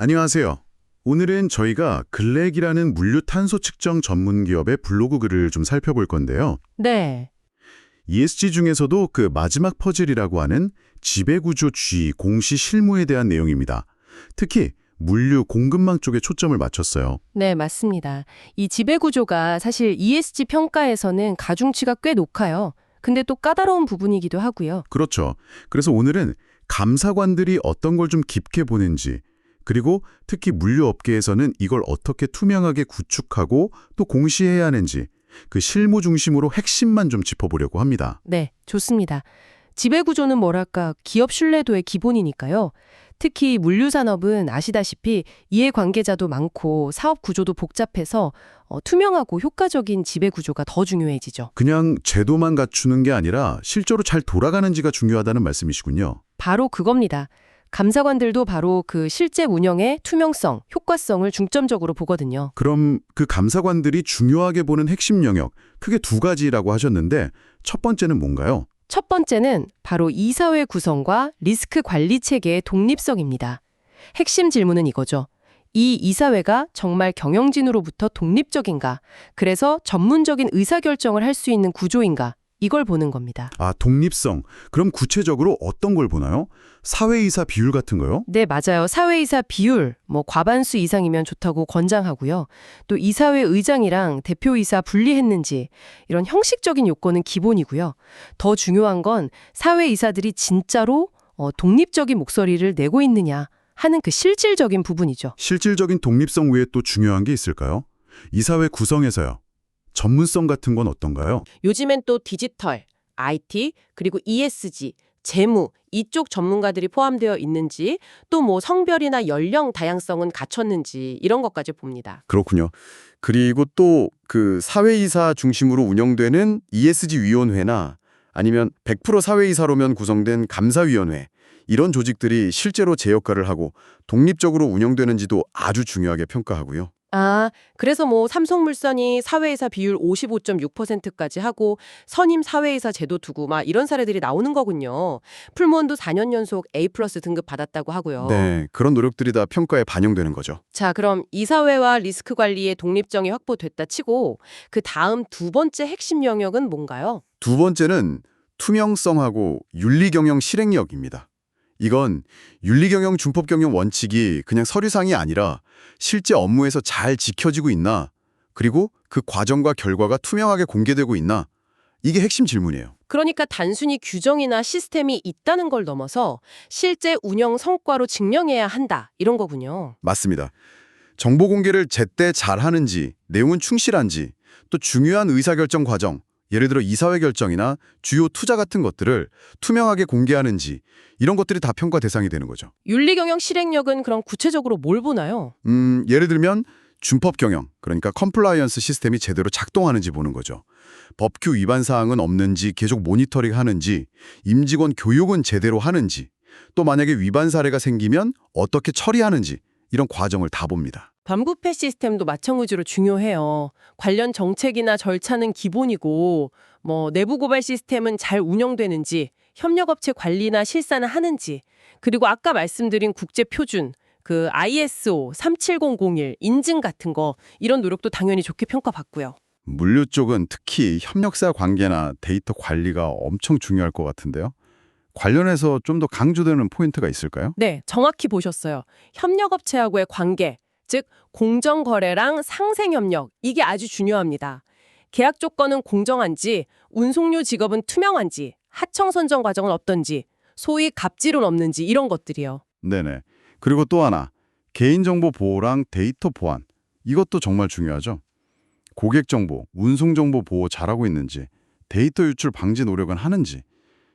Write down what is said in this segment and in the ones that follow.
안녕하세요. 오늘은 저희가 글렉이라는 물류 탄소 측정 전문 기업의 블로그 글을 좀 살펴볼 건데요. 네. ESG 중에서도 그 마지막 퍼즐이라고 하는 지배구조 G 공시 실무에 대한 내용입니다. 특히 물류 공급망 쪽에 초점을 맞췄어요. 네, 맞습니다. 이 지배구조가 사실 ESG 평가에서는 가중치가 꽤 높아요. 근데 또 까다로운 부분이기도 하고요. 그렇죠. 그래서 오늘은 감사관들이 어떤 걸 좀 깊게 보는지, 그리고 특히 물류업계에서는 이걸 어떻게 투명하게 구축하고 또 공시해야 하는지 그 실무 중심으로 핵심만 좀 짚어보려고 합니다. 네, 좋습니다. 지배구조는 뭐랄까, 기업 신뢰도의 기본이니까요. 특히 물류산업은 아시다시피 이해관계자도 많고 사업 구조도 복잡해서 투명하고 효과적인 지배구조가 더 중요해지죠. 그냥 제도만 갖추는 게 아니라 실제로 잘 돌아가는지가 중요하다는 말씀이시군요. 바로 그겁니다. 감사관들도 바로 그 실제 운영의 투명성, 효과성을 중점적으로 보거든요. 그럼 그 감사관들이 중요하게 보는 핵심 영역, 크게 두 가지라고 하셨는데 첫 번째는 뭔가요? 첫 번째는 바로 이사회 구성과 리스크 관리 체계의 독립성입니다. 핵심 질문은 이거죠. 이 이사회가 정말 경영진으로부터 독립적인가? 그래서 전문적인 의사결정을 할 수 있는 구조인가? 이걸 보는 겁니다. 아, 독립성. 그럼 구체적으로 어떤 걸 보나요? 사회이사 비율 같은 거요? 네, 맞아요. 사회이사 비율, 과반수 이상이면 좋다고 권장하고요. 또 이사회 의장이랑 대표이사 분리했는지 이런 형식적인 요건은 기본이고요. 더 중요한 건 사회이사들이 진짜로 독립적인 목소리를 내고 있느냐 하는 그 실질적인 부분이죠. 실질적인 독립성 외에 또 중요한 게 있을까요? 이사회 구성에서요. 전문성 같은 건 어떤가요? 요즘엔 또 디지털, IT, 그리고 ESG, 재무 이쪽 전문가들이 포함되어 있는지 또 성별이나 연령 다양성은 갖췄는지 이런 것까지 봅니다. 그렇군요. 그리고 또 그 사회이사 중심으로 운영되는 ESG 위원회나 아니면 100% 사회이사로면 구성된 감사위원회 이런 조직들이 실제로 제 역할을 하고 독립적으로 운영되는지도 아주 중요하게 평가하고요. 아, 그래서 삼성물산이 사회이사 비율 55.6%까지 하고 선임 사회이사 제도 두고 이런 사례들이 나오는 거군요. 풀무원도 4년 연속 A+ 등급 받았다고 하고요. 네, 그런 노력들이 다 평가에 반영되는 거죠. 자, 그럼 이사회와 리스크 관리의 독립성이 확보됐다 치고 그 다음 두 번째 핵심 영역은 뭔가요? 두 번째는 투명성하고 윤리경영 실행력입니다. 이건 윤리경영 준법경영 원칙이 그냥 서류상이 아니라 실제 업무에서 잘 지켜지고 있나, 그리고 그 과정과 결과가 투명하게 공개되고 있나, 이게 핵심 질문이에요. 그러니까 단순히 규정이나 시스템이 있다는 걸 넘어서 실제 운영 성과로 증명해야 한다 이런 거군요. 맞습니다. 정보 공개를 제때 잘 하는지, 내용은 충실한지, 또 중요한 의사결정 과정, 예를 들어 이사회 결정이나 주요 투자 같은 것들을 투명하게 공개하는지 이런 것들이 다 평가 대상이 되는 거죠. 윤리경영 실행력은 그럼 구체적으로 뭘 보나요? 예를 들면 준법 경영, 그러니까 컴플라이언스 시스템이 제대로 작동하는지 보는 거죠. 법규 위반 사항은 없는지 계속 모니터링 하는지, 임직원 교육은 제대로 하는지, 또 만약에 위반 사례가 생기면 어떻게 처리하는지 이런 과정을 다 봅니다. 반부패 시스템도 마찬가지로 중요해요. 관련 정책이나 절차는 기본이고 내부 고발 시스템은 잘 운영되는지, 협력업체 관리나 실사는 하는지, 그리고 아까 말씀드린 국제 표준, 그 ISO 37001 인증 같은 거 이런 노력도 당연히 좋게 평가받고요. 물류 쪽은 특히 협력사 관계나 데이터 관리가 엄청 중요할 것 같은데요. 관련해서 좀 더 강조되는 포인트가 있을까요? 네, 정확히 보셨어요. 협력업체하고의 관계, 즉 공정거래랑 상생협력, 이게 아주 중요합니다. 계약 조건은 공정한지, 운송료 직업은 투명한지, 하청 선정 과정은 어떤지, 소위 갑질은 없는지 이런 것들이요. 네네. 그리고 또 하나, 개인정보 보호랑 데이터 보안. 이것도 정말 중요하죠. 고객정보, 운송정보 보호 잘하고 있는지, 데이터 유출 방지 노력은 하는지,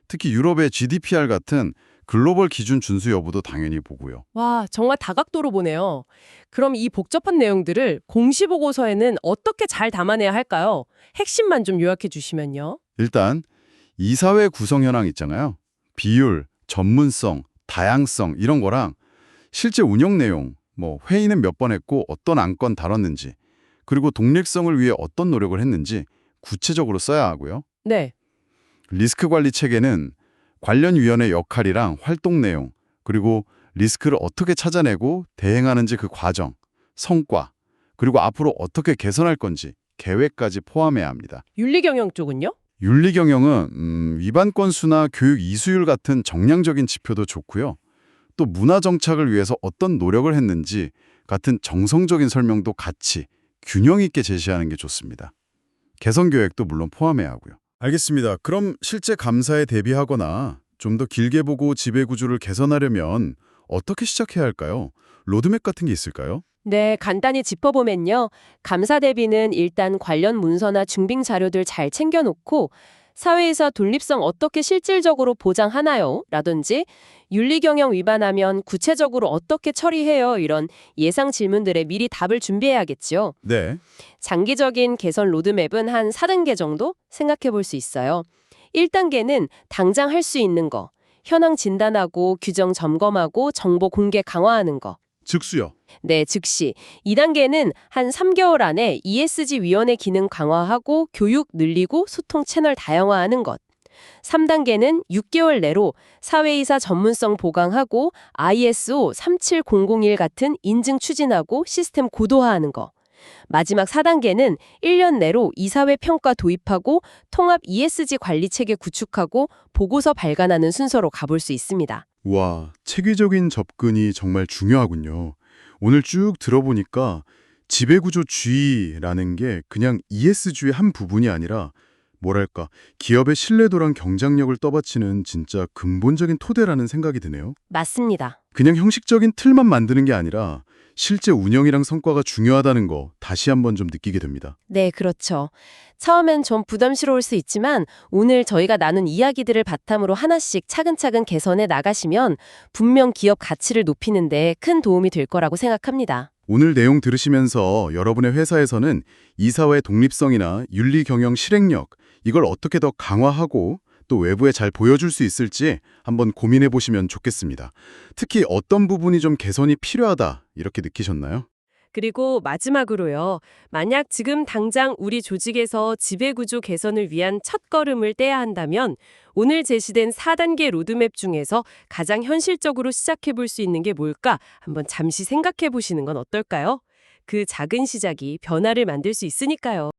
특히 유럽의 GDPR 같은 글로벌 기준 준수 여부도 당연히 보고요. 와, 정말 다각도로 보네요. 그럼 이 복잡한 내용들을 공시보고서에는 어떻게 잘 담아내야 할까요? 핵심만 좀 요약해 주시면요. 일단 이사회 구성 현황 있잖아요. 비율, 전문성, 다양성 이런 거랑 실제 운영 내용, 회의는 몇 번 했고 어떤 안건 다뤘는지, 그리고 독립성을 위해 어떤 노력을 했는지 구체적으로 써야 하고요. 네. 리스크 관리 체계는 관련 위원회 역할이랑 활동 내용, 그리고 리스크를 어떻게 찾아내고 대응하는지 그 과정, 성과, 그리고 앞으로 어떻게 개선할 건지 계획까지 포함해야 합니다. 윤리경영 쪽은요? 윤리경영은 위반 건수나 교육 이수율 같은 정량적인 지표도 좋고요. 또 문화 정착을 위해서 어떤 노력을 했는지 같은 정성적인 설명도 같이 균형 있게 제시하는 게 좋습니다. 개선 계획도 물론 포함해야 하고요. 알겠습니다. 그럼 실제 감사에 대비하거나 좀 더 길게 보고 지배구조를 개선하려면 어떻게 시작해야 할까요? 로드맵 같은 게 있을까요? 네, 간단히 짚어보면요. 감사 대비는 일단 관련 문서나 증빙 자료들 잘 챙겨놓고 사회이사 독립성 어떻게 실질적으로 보장하나요? 라든지 윤리경영 위반하면 구체적으로 어떻게 처리해요? 이런 예상 질문들에 미리 답을 준비해야겠죠. 네. 장기적인 개선 로드맵은 한 4단계 정도 생각해 볼 수 있어요. 1단계는 당장 할 수 있는 거, 현황 진단하고 규정 점검하고 정보 공개 강화하는 거. 즉수요. 네, 즉시. 2단계는 한 3개월 안에 ESG 위원회 기능 강화하고 교육 늘리고 소통 채널 다양화하는 것. 3단계는 6개월 내로 사회이사 전문성 보강하고 ISO 37001 같은 인증 추진하고 시스템 고도화하는 거. 마지막 4단계는 1년 내로 이사회 평가 도입하고 통합 ESG 관리 체계 구축하고 보고서 발간하는 순서로 가볼 수 있습니다. 와, 체계적인 접근이 정말 중요하군요. 오늘 쭉 들어보니까 지배구조주의라는 게 그냥 ESG의 한 부분이 아니라 뭐랄까, 기업의 신뢰도랑 경쟁력을 떠받치는 진짜 근본적인 토대라는 생각이 드네요. 맞습니다. 그냥 형식적인 틀만 만드는 게 아니라 실제 운영이랑 성과가 중요하다는 거 다시 한번 좀 느끼게 됩니다. 네, 그렇죠. 처음엔 좀 부담스러울 수 있지만 오늘 저희가 나눈 이야기들을 바탕으로 하나씩 차근차근 개선해 나가시면 분명 기업 가치를 높이는 데 큰 도움이 될 거라고 생각합니다. 오늘 내용 들으시면서 여러분의 회사에서는 이사회 독립성이나 윤리 경영 실행력, 이걸 어떻게 더 강화하고 또 외부에 잘 보여줄 수 있을지 한번 고민해 보시면 좋겠습니다. 특히 어떤 부분이 좀 개선이 필요하다 이렇게 느끼셨나요? 그리고 마지막으로요. 만약 지금 당장 우리 조직에서 지배구조 개선을 위한 첫걸음을 떼야 한다면 오늘 제시된 4단계 로드맵 중에서 가장 현실적으로 시작해 볼 수 있는 게 뭘까 한번 잠시 생각해 보시는 건 어떨까요? 그 작은 시작이 변화를 만들 수 있으니까요.